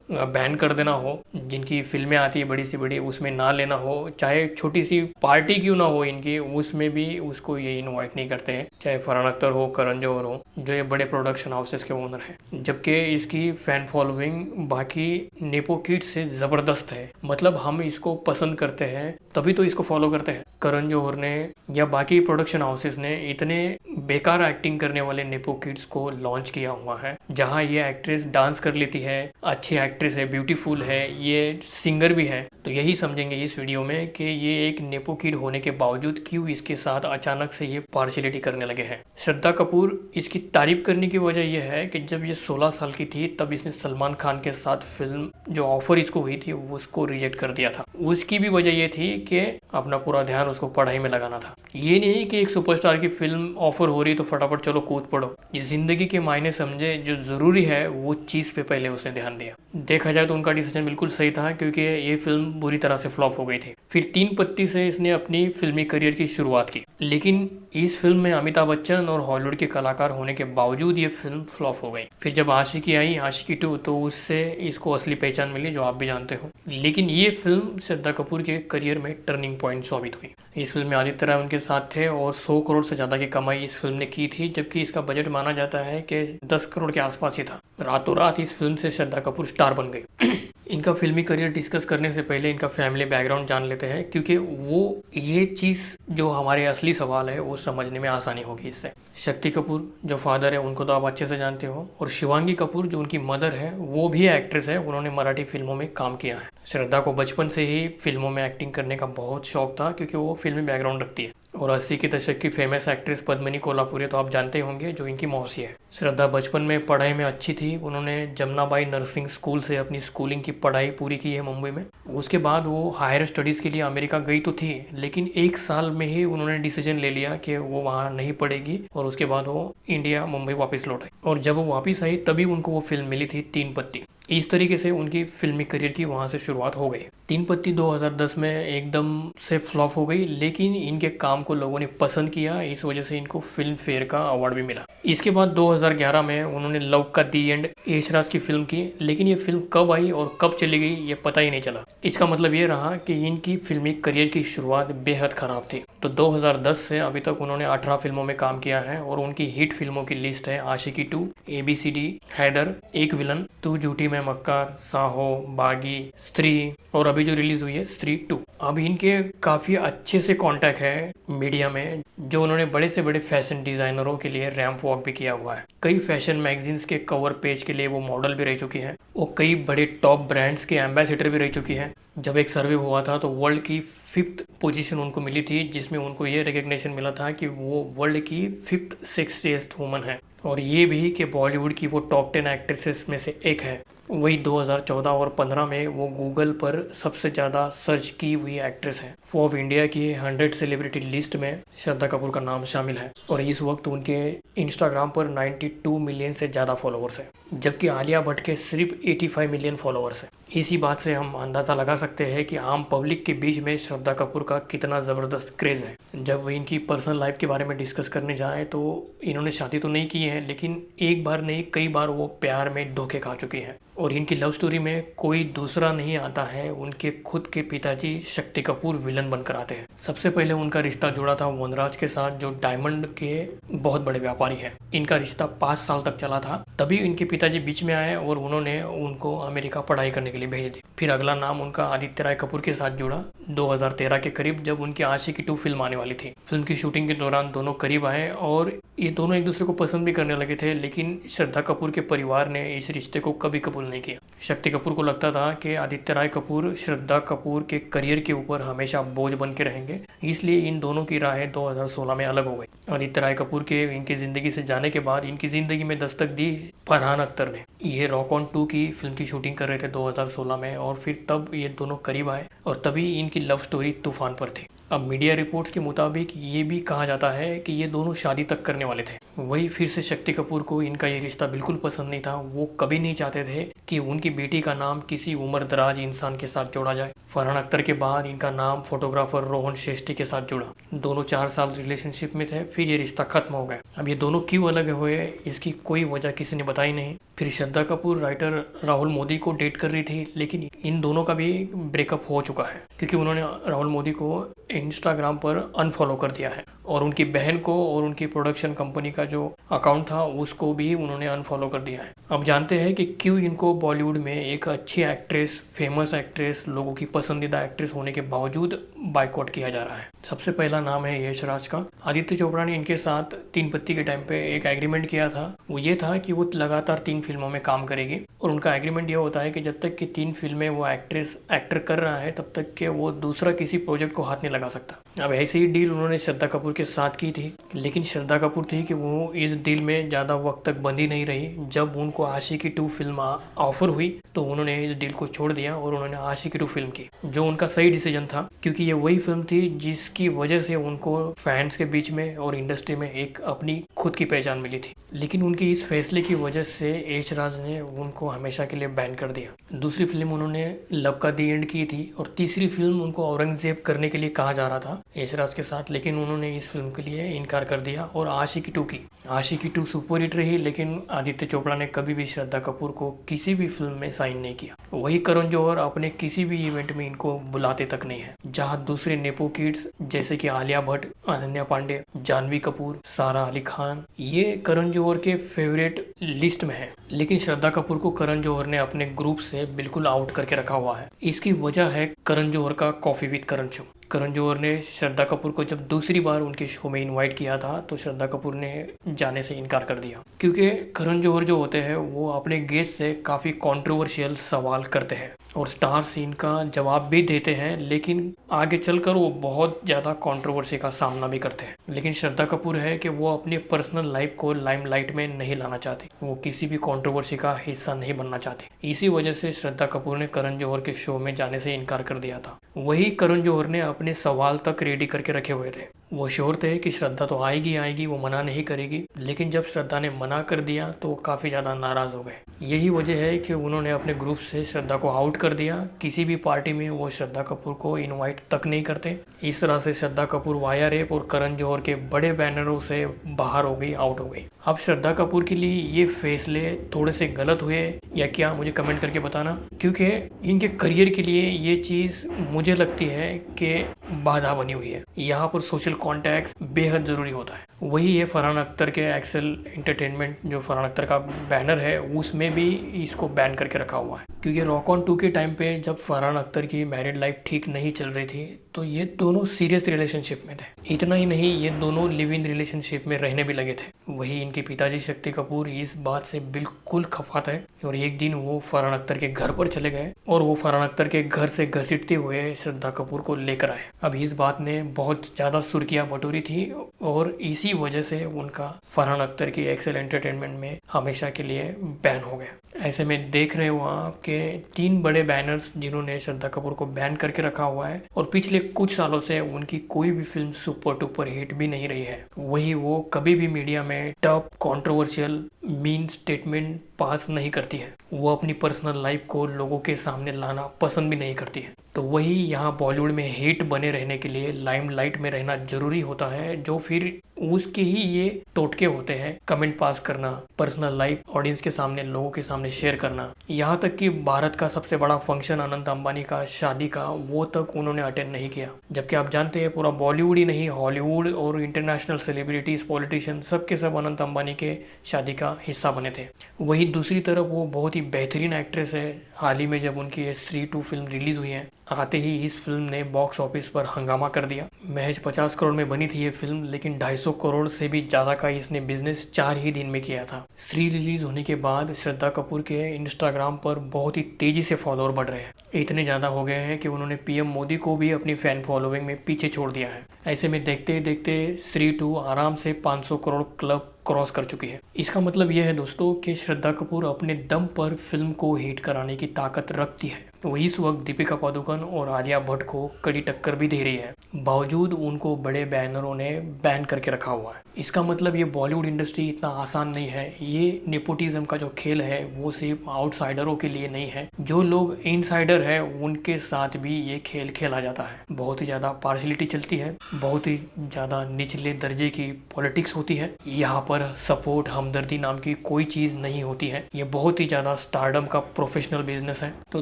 Ban कर देना हो, जिनकी फिल्में आती है बड़ी सी बड़ी उसमें ना लेना हो, चाहे छोटी सी पार्टी क्यों ना हो इनकी उसमें भी उसको ये इनवाइट नहीं करते हैं, चाहे फरहान अख्तर हो, करण जौहर हो, जो ये बड़े प्रोडक्शन हाउसेस के ओनर हैं। जबकि इसकी फैन फॉलोइंग बाकी नेपो किड्स से ज़बरदस्त है, मतलब हम इसको पसंद करते हैं तभी तो इसको फॉलो करते हैं। करण जौहर ने या बाकी प्रोडक्शन हाउसेस ने इतने बेकार एक्टिंग करने वाले नेपो किड्स को लॉन्च किया हुआ है, जहां ये एक्ट्रेस डांस कर लेती है, अच्छी एक्ट्रेस है, ब्यूटीफुल है, ये सिंगर भी है। तो यही समझेंगे इस वीडियो में कि ये एक नेपो किड होने के बावजूद क्यों इसके साथ अचानक से ये पार्शियलिटी करने लगे हैं। श्रद्धा कपूर इसकी तारीफ करने की वजह यह है कि जब ये 16 साल की थी तब इसने सलमान खान के साथ फिल्म जो ऑफर इसको हुई थी उसको रिजेक्ट कर दिया था। उसकी भी वजह ये थी कि अपना पूरा ध्यान उसको पढ़ाई में लगाना था। ये नहीं कि एक सुपरस्टार की फिल्म ऑफर हो रही तो फटाफट चलो कूद पड़ो। ये जिंदगी के मायने समझे, जो जरूरी है वो चीज पे पहले उसने ध्यान दिया। देखा जाए तो उनका डिसीजन बिल्कुल सही था, क्योंकि ये फिल्म बुरी तरह से फ्लॉप हो गई थी। फिर 3 पत्ती से इसने अपनी फिल्मी करियर की शुरुआत की, लेकिन इस फिल्म में अमिताभ बच्चन और हॉलीवुड के कलाकार होने के बावजूद ये फिल्म फ्लॉप हो गई। फिर जब आशिकी आई, आशिकी 2, तो उससे इसको असली पहचान मिली, जो आप भी जानते हो। लेकिन ये फिल्म श्रद्धा कपूर के करियर में टर्निंग पॉइंट साबित हुई। इस फिल्म में आदित्य राय उनके साथ थे और 100 करोड़ से ज्यादा की कमाई इस फिल्म ने की थी, जबकि इसका बजट माना जाता है कि 10 करोड़ के आसपास ही था। रातों रात इस फिल्म से श्रद्धा कपूर स्टार बन गई। इनका फिल्मी करियर डिस्कस करने से पहले इनका फैमिली बैकग्राउंड जान लेते हैं, क्योंकि वो ये चीज़ जो हमारे असली सवाल है वो समझने में आसानी होगी इससे। शक्ति कपूर जो फादर है उनको तो आप अच्छे से जानते हो, और शिवांगी कपूर जो उनकी मदर है वो भी एक्ट्रेस है, उन्होंने मराठी फिल्मों में काम किया है। श्रद्धा को बचपन से ही फिल्मों में एक्टिंग करने का बहुत शौक था, क्योंकि वो फिल्मी बैकग्राउंड रखती है। और 80 के दशक की फेमस एक्ट्रेस पद्मिनी कोल्हापुरे तो आप जानते होंगे, जो इनकी मौसी है। श्रद्धा बचपन में पढ़ाई में अच्छी थी, उन्होंने जमुनाबाई नर्सिंग स्कूल से अपनी स्कूलिंग की पढ़ाई पूरी की है मुंबई में। उसके बाद वो हायर स्टडीज़ के लिए अमेरिका गई तो थी, लेकिन 1 साल में ही उन्होंने डिसीजन ले लिया कि वो वहाँ नहीं पढ़ेगी, और उसके बाद वो इंडिया मुंबई वापस लौट आई। और जब वो वापस आई तभी उनको वो फिल्म मिली थी 3 पत्ती। इस तरीके से उनकी फिल्मी करियर की वहाँ से शुरुआत हो गई। 3 पत्ती 2010 में एकदम से फ्लॉप हो गई, लेकिन इनके काम को लोगों ने पसंद किया, इस वजह से इनको फिल्म फेयर का अवार्ड भी मिला। इसके बाद 2011 में उन्होंने लव का दी एंड यशराज की फिल्म की, लेकिन ये फिल्म कब आई और कब चली गई ये पता ही नहीं चला। इसका मतलब ये रहा कि इनकी फिल्मी करियर की शुरुआत बेहद खराब थी। तो 2010 से अभी तक उन्होंने 18 फिल्मों में काम किया है, और उनकी हिट फिल्मों की लिस्ट है आशिकी 2, ABCD, हैदर, एक विलन, तू झूठी मैं मक्कार, साहो, बागी, स्त्री, और अभी जो रिलीज हुई है स्त्री 2। अब इनके काफ़ी अच्छे से कॉन्टैक्ट है मीडिया में, जो उन्होंने बड़े से बड़े फैशन डिज़ाइनरों के लिए रैंप वॉक भी किया हुआ है। कई फैशन मैगजीन्स के कवर पेज के लिए वो मॉडल भी रह चुकी हैं, और कई बड़े टॉप ब्रांड्स के एम्बेसडर भी रह चुकी हैं। जब एक सर्वे हुआ था तो वर्ल्ड की 5th पोजीशन उनको मिली थी, जिसमें उनको ये रिकग्निशन मिला था कि वो वर्ल्ड की 5th सेक्सिएस्ट वुमन है, और ये भी कि बॉलीवुड की वो टॉप 10 एक्ट्रेसेस में से एक है। वही 2014 और 15 में वो गूगल पर सबसे ज़्यादा सर्च की हुई एक्ट्रेस है। फोर्ब्स इंडिया की 100 सेलिब्रिटी लिस्ट में श्रद्धा कपूर का नाम शामिल है, और इस वक्त उनके इंस्टाग्राम पर 92 मिलियन से ज़्यादा फॉलोअर्स है, जबकि आलिया भट्ट के सिर्फ 85 मिलियन फॉलोअर्स है। इसी बात से हम अंदाज़ा लगा सकते हैं कि आम पब्लिक के बीच में श्रद्धा कपूर का कितना ज़बरदस्त क्रेज़ है। जब इनकी पर्सनल लाइफ के बारे में डिस्कस करने जाएँ तो इन्होंने शादी तो नहीं की है, लेकिन एक बार नहीं कई बार वो प्यार में धोखे खा चुकी हैं, और इनकी लव स्टोरी में कोई दूसरा नहीं आता है, उनके खुद के पिताजी शक्ति कपूर विलन बनकर आते हैं। सबसे पहले उनका रिश्ता जुड़ा था वनराज के साथ, जो डायमंड के बहुत बड़े व्यापारी हैं। इनका रिश्ता 5 साल तक चला था, तभी इनके पिताजी बीच में आए और उन्होंने उनको अमेरिका पढ़ाई करने के लिए भेज दी। फिर अगला नाम उनका आदित्य राय कपूर के साथ जुड़ा 2013 के करीब, जब उनकी आशिकी 2 फिल्म आने वाली थी। फिल्म की शूटिंग के दौरान दोनों करीब आए और ये दोनों एक दूसरे को पसंद भी करने लगे थे, लेकिन श्रद्धा कपूर के परिवार ने इस रिश्ते को कभी कबूल नहीं किया। शक्ति कपूर को लगता था कि आदित्य राय कपूर श्रद्धा कपूर के करियर के ऊपर हमेशा बोझ बन के रहेंगे, इसलिए इन दोनों की राहें 2016 में अलग हो गई। आदित्य राय कपूर के इनकी जिंदगी से जाने के बाद इनकी जिंदगी में दस्तक दी फरहान अख्तर ने। ये रॉक ऑन 2 की फिल्म की शूटिंग कर रहे थे 2016 में, और फिर तब ये दोनों करीब आए और तभी इनकी लव स्टोरी तूफान पर थी। अब मीडिया रिपोर्ट्स के मुताबिक ये भी कहा जाता है कि ये दोनों शादी तक करने वाले थे। वही फिर से शक्ति कपूर को इनका ये रिश्ता बिल्कुल पसंद नहीं था। वो कभी नहीं चाहते थे कि उनकी बेटी का नाम किसी उम्रदराज इंसान के साथ जोड़ा जाए। फरहान अख्तर के बाद इनका नाम फोटोग्राफर रोहन शेट्टी के साथ जुड़ा। दोनों 4 साल रिलेशनशिप में थे, फिर ये रिश्ता खत्म हो गया। अब ये दोनों क्यों अलग हुए इसकी कोई वजह किसी ने बताई नहीं। फिर श्रद्धा कपूर राइटर राहुल मोदी को डेट कर रही थी, लेकिन इन दोनों का भी ब्रेकअप हो चुका है क्योंकि उन्होंने राहुल मोदी को इंस्टाग्राम पर अनफॉलो कर दिया है और उनकी बहन को और उनकी प्रोडक्शन कंपनी का जो अकाउंट था उसको भी उन्होंने अनफॉलो कर दिया है। अब जानते हैं कि क्यों इनको बॉलीवुड में एक अच्छी एक्ट्रेस, फेमस एक्ट्रेस, लोगों की पसंदीदा एक्ट्रेस होने के बावजूद बाइकआउट किया जा रहा है। सबसे पहला नाम है यश राज का। आदित्य चोपड़ा ने इनके साथ 3 पत्ती के टाइम पे एक एग्रीमेंट किया था। वो ये था कि वो लगातार 3 फिल्मों में काम करेगी और उनका एग्रीमेंट ये होता है कि जब तक कि 3 फिल्में वो एक्टर कर रहा है तब तक के वो दूसरा किसी प्रोजेक्ट को हाथ नहीं लगा सकता। अब ऐसी ही डील उन्होंने श्रद्धा कपूर के साथ की थी, लेकिन श्रद्धा कपूर थी कि वो इस डील में ज़्यादा वक्त तक बंधी नहीं रही। जब उनको आशिकी 2 फिल्म ऑफर हुई तो उन्होंने इस डील को छोड़ दिया और उन्होंने आशिकी 2 फिल्म की, जो उनका सही डिसीजन था क्योंकि ये वही फिल्म थी जिसकी वजह से उनको फैंस के बीच में और इंडस्ट्री में एक अपनी खुद की पहचान मिली थी। लेकिन उनके इस फैसले की वजह से यश राज ने उनको हमेशा के लिए बैन कर दिया। दूसरी फिल्म उन्होंने लव का दी एंड की थी और तीसरी फिल्म उनको औरंगजेब करने के लिए कहा जा रहा था यश राज के साथ, लेकिन उन्होंने इस फिल्म के लिए इनकार कर दिया और आशिकी 2 की। आशिकी 2 सुपर हिट रही, लेकिन आदित्य चोपड़ा ने कभी भी श्रद्धा कपूर को किसी भी फिल्म में साइन नहीं किया। वही करण जौहर अपने किसी भी इवेंट में इनको बुलाते तक नहीं है, जहां दूसरे नेपो किड्स जैसे कि आलिया भट्ट, अनन्या पांडे, जानवी कपूर, सारा अली खान ये करण जौहर के फेवरेट लिस्ट में है, लेकिन श्रद्धा कपूर को करण जौहर ने अपने ग्रुप से बिल्कुल आउट करके रखा हुआ है। इसकी वजह है करण जौहर का coffee with Karan show. Karan Johar ने श्रद्धा कपूर को जब दूसरी बार उनके शो में इनवाइट किया था तो श्रद्धा कपूर ने जाने से इनकार कर दिया क्योंकि करण जौहर जो होते हैं वो अपने गेस्ट से काफ़ी कंट्रोवर्शियल सवाल करते हैं और स्टार सीन का जवाब भी देते हैं, लेकिन आगे चलकर वो बहुत ज़्यादा कंट्रोवर्सी का सामना भी करते हैं। लेकिन श्रद्धा कपूर है कि वो अपनी पर्सनल लाइफ को लाइमलाइट में नहीं लाना चाहती, वो किसी भी कंट्रोवर्सी का हिस्सा नहीं बनना चाहती। इसी वजह से श्रद्धा कपूर ने करण जौहर के शो में जाने से इनकार कर दिया था। वही करण जौहर ने अपने सवाल तक रेडी करके रखे हुए थे। वो श्योर थे कि श्रद्धा तो आएगी, वो मना नहीं करेगी, लेकिन जब श्रद्धा ने मना कर दिया तो काफ़ी ज़्यादा नाराज़ हो गए। यही वजह है कि उन्होंने अपने ग्रुप से श्रद्धा को आउट कर दिया। किसी भी पार्टी में वो श्रद्धा कपूर को इनवाइट तक नहीं करते। इस तरह से श्रद्धा कपूर वाया रेप और करण जौहर के बड़े बैनरों से बाहर हो गई, आउट हो गई। अब श्रद्धा कपूर के लिए ये फैसले थोड़े से गलत हुए या क्या, मुझे कमेंट करके बताना, क्योंकि इनके करियर के लिए ये चीज़ मुझे लगती है कि बाधा बनी हुई है। यहाँ पर सोशल कॉन्टैक्ट बेहद ज़रूरी होता है। वही है फरहान अख्तर के एक्सेल एंटरटेनमेंट, जो फरहान अख्तर का बैनर है उसमें भी इसको बैन करके रखा हुआ है, क्योंकि रॉक ऑन 2 के टाइम पे जब फरहान अख्तर की मैरिड लाइफ ठीक नहीं चल रही थी तो ये दोनों सीरियस रिलेशनशिप में थे। इतना ही नहीं, ये दोनों लिव इन रिलेशनशिप में रहने भी लगे थे। वही इनके पिताजी शक्ति कपूर इस बात से बिल्कुल खफा थे और एक दिन वो फरहान अख्तर के घर पर चले गए और वो फरहान अख्तर के घर से घसीटते हुए श्रद्धा कपूर को लेकर आए। अब इस बात ने बहुत ज़्यादा सुर्खियां बटोरी थी और इसी वजह से उनका फरहान अख्तर की एक्सेल एंटरटेनमेंट में हमेशा के लिए बैन हो गया। ऐसे में देख रहे हो आप कि 3 बड़े बैनर्स जिन्होंने श्रद्धा कपूर को बैन करके रखा हुआ है और पिछले कुछ सालों से उनकी कोई भी फिल्म सुपर डुपर हिट भी नहीं रही है। वही वो कभी भी मीडिया में top controversial mean statement pass नहीं करती है। वो अपनी पर्सनल लाइफ को लोगों के सामने लाना पसंद भी नहीं करती है। तो वही यहाँ बॉलीवुड में हिट बने रहने के लिए लाइमलाइट में रहना जरूरी होता है, जो फिर उसके ही ये टोटके होते हैं, कमेंट पास करना, पर्सनल लाइफ ऑडियंस के सामने, लोगों के सामने शेयर करना। यहाँ तक कि भारत का सबसे बड़ा फंक्शन अनंत अंबानी का शादी का, वो तक उन्होंने अटेंड नहीं किया, जबकि आप जानते हैं पूरा बॉलीवुड ही नहीं, हॉलीवुड और इंटरनेशनल सेलिब्रिटीज, पॉलिटिशियन सबके सब अनंत अंबानी के शादी का हिस्सा बने थे। वही दूसरी तरफ वो बहुत ही बेहतरीन एक्ट्रेस है। हाल ही में जब उनकी स्त्री 2 फिल्म रिलीज हुई है, आते ही इस फिल्म ने बॉक्स ऑफिस पर हंगामा कर दिया। महज 50 करोड़ में बनी थी ये फिल्म, लेकिन 250 करोड़ से भी ज़्यादा का इसने बिजनेस 4 ही दिन में किया था। स्त्री रिलीज होने के बाद श्रद्धा कपूर के इंस्टाग्राम पर बहुत ही तेजी से फॉलोअर बढ़ रहे हैं। इतने ज़्यादा हो गए हैं कि उन्होंने पीएम मोदी को भी अपनी फैन फॉलोइंग में पीछे छोड़ दिया है। ऐसे में देखते ही देखते स्त्री 2 आराम से 500 करोड़ क्लब क्रॉस कर चुकी है। इसका मतलब यह है दोस्तों कि श्रद्धा कपूर अपने दम पर फिल्म को हिट कराने की ताकत रखती है। तो इस वक्त दीपिका पादुकोण और आलिया भट्ट को कड़ी टक्कर भी दे रही है, बावजूद उनको बड़े बैनरों ने बैन करके रखा हुआ है। इसका मतलब ये बॉलीवुड इंडस्ट्री इतना आसान नहीं है। ये नेपोटिज्म का जो खेल है वो सिर्फ आउटसाइडरों के लिए नहीं है, जो लोग इनसाइडर है उनके साथ भी ये खेल खेला जाता है। बहुत ही ज़्यादा पार्शलिटी चलती है, बहुत ही ज़्यादा निचले दर्जे की पॉलिटिक्स होती है। यहाँ पर सपोर्ट, हमदर्दी नाम की कोई चीज़ नहीं होती है। ये बहुत ही ज़्यादा स्टारडम का प्रोफेशनल बिजनेस है। तो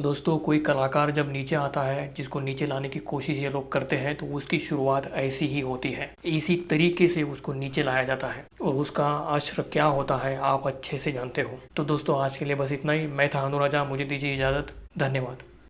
दोस्तों, कोई कलाकार जब नीचे आता है, जिसको नीचे लाने की कोशिश ये लोग करते हैं, तो उसकी शुरुआत ऐसी ही होती है। इसी तरीके से उसको नीचे लाया जाता है और उसका अश्र क्या होता है आप अच्छे से जानते हो। तो दोस्तों, आज के लिए बस इतना ही। मैं था अनुराजा, मुझे दीजिए इजाज़त। धन्यवाद।